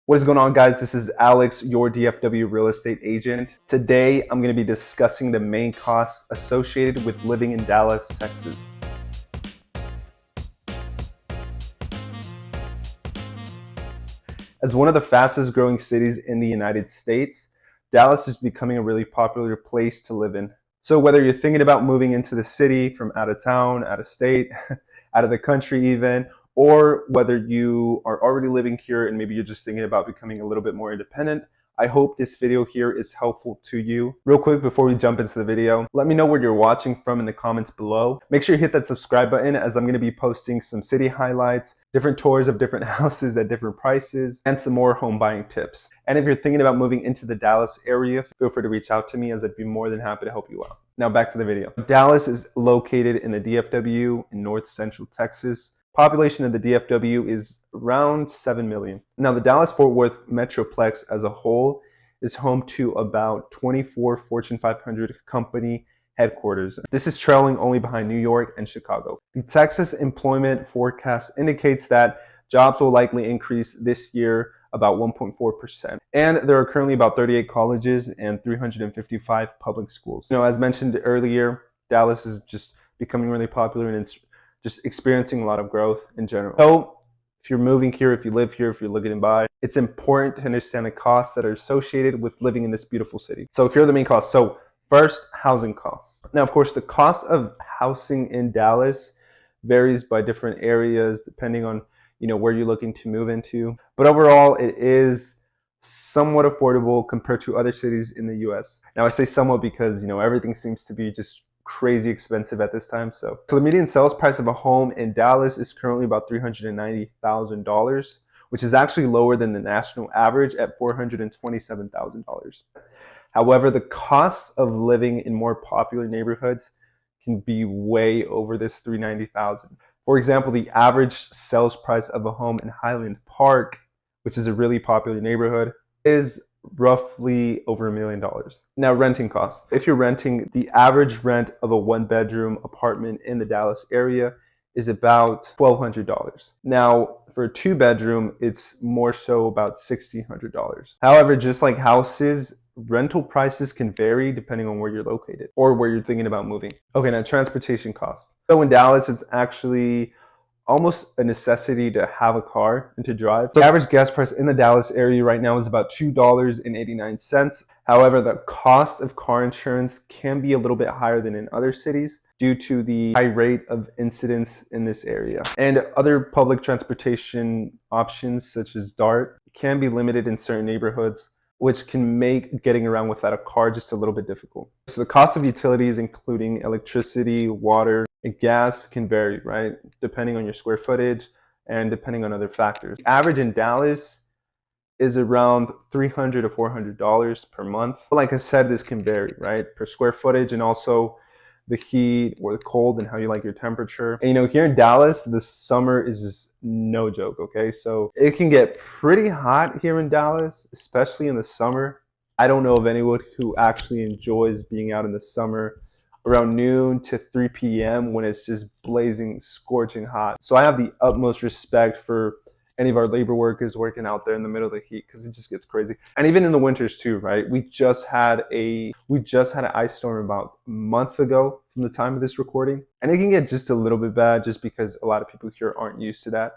What is going on, guys? This is Alex, your DFW real estate agent. Today, I'm going to be discussing the main costs associated with living in Dallas, Texas. As one of the fastest growing cities in the United States, Dallas is becoming a really popular place to live in. So whether you're thinking about moving into the city from out of town, out of state, out of the country even, or whether you are already living here and maybe you're just thinking about becoming a little bit more independent, I hope this video here is helpful to you. Real quick before we jump into the video, let me know where you're watching from in the comments below. Make sure you hit that subscribe button as I'm going to be posting some city highlights, different tours of different houses at different prices, and some more home buying tips. And if you're thinking about moving into the Dallas area, feel free to reach out to me as I'd be more than happy to help you out. Now back to the video. Dallas is located in the DFW in north central Texas. Population of the DFW is around 7 million. Now the Dallas-Fort Worth Metroplex as a whole is home to about 24 Fortune 500 company headquarters. This is trailing only behind New York and Chicago. The Texas employment forecast indicates that jobs will likely increase this year about 1.4%. And there are currently about 38 colleges and 355 public schools. As mentioned earlier, Dallas is just becoming really popular and it's just experiencing a lot of growth in general. So if you're moving here, if you live here, if you're looking to buy, it's important to understand the costs that are associated with living in this beautiful city. So here are the main costs. So first, housing costs. Now, of course, the cost of housing in Dallas varies by different areas depending on where you're looking to move into. But overall, it is somewhat affordable compared to other cities in the US. Now, I say somewhat because everything seems to be just crazy expensive at this time. So the median sales price of a home in Dallas is currently about $390,000, which is actually lower than the national average at $427,000. However, the cost of living in more popular neighborhoods can be way over this $390,000. For example, the average sales price of a home in Highland Park, which is a really popular neighborhood, is roughly over $1 million. Now, renting costs. If you're renting, the average rent of a one-bedroom apartment in the Dallas area is about $1,200. Now, for a two-bedroom, it's more so about $1,600. However, just like houses, rental prices can vary depending on where you're located or where you're thinking about moving. Okay, now transportation costs. So in Dallas, it's actually almost a necessity to have a car and to drive. The average gas price in the Dallas area right now is about $2.89. However, the cost of car insurance can be a little bit higher than in other cities due to the high rate of incidents in this area. And other public transportation options such as DART can be limited in certain neighborhoods, which can make getting around without a car just a little bit difficult. So the cost of utilities, including electricity, water, and gas, can vary, right? Depending on your square footage and depending on other factors. The average in Dallas is around $300 to $400 per month. But like I said, this can vary, right? Per square footage and also the heat or the cold and how you like your temperature. And here in Dallas, the summer is just no joke, okay? So it can get pretty hot here in Dallas, especially in the summer. I don't know of anyone who actually enjoys being out in the summer around noon to 3 p.m. when it's just blazing, scorching hot. So I have the utmost respect for any of our labor workers working out there in the middle of the heat because it just gets crazy. And even in the winters too, right? We just had an ice storm about a month ago from the time of this recording. And it can get just a little bit bad just because a lot of people here aren't used to that.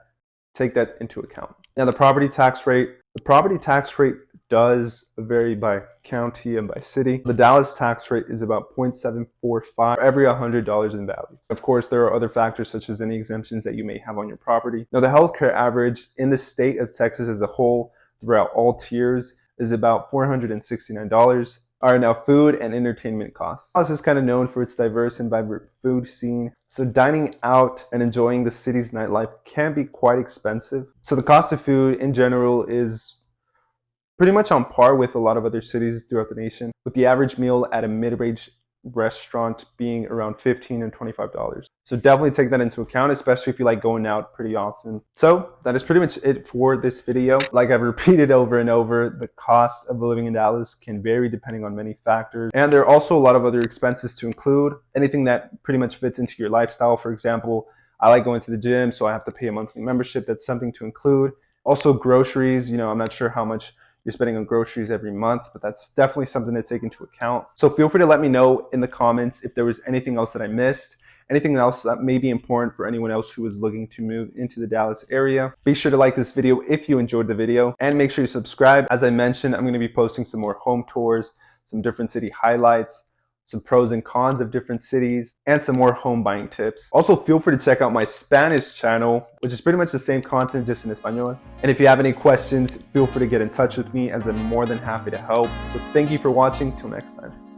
Take that into account. Now the property tax rate. The property tax rate does vary by county and by city. The Dallas tax rate is about 0.745 for every $100 in value. Of course, there are other factors such as any exemptions that you may have on your property. Now, the healthcare average in the state of Texas as a whole throughout all tiers is about $469. All right, now food and entertainment costs. Dallas is kind of known for its diverse and vibrant food scene. So dining out and enjoying the city's nightlife can be quite expensive. So the cost of food in general is pretty much on par with a lot of other cities throughout the nation, with the average meal at a mid-range restaurant being around $15 and $25. So definitely take that into account, especially if you like going out pretty often. So that is pretty much it for this video. Like I've repeated over and over, the cost of living in Dallas can vary depending on many factors. And there are also a lot of other expenses to include. Anything that pretty much fits into your lifestyle. For example, I like going to the gym, so I have to pay a monthly membership. That's something to include. Also groceries, I'm not sure how much you're spending on groceries every month, but that's definitely something to take into account. So feel free to let me know in the comments if there was anything else that I missed, anything else that may be important for anyone else who is looking to move into the Dallas area. Be sure to like this video if you enjoyed the video, and make sure you subscribe. As I mentioned, I'm going to be posting some more home tours, some different city highlights, some pros and cons of different cities, and some more home buying tips. Also, feel free to check out my Spanish channel, which is pretty much the same content, just in Espanol. And if you have any questions, feel free to get in touch with me, as I'm more than happy to help. So thank you for watching. Till next time.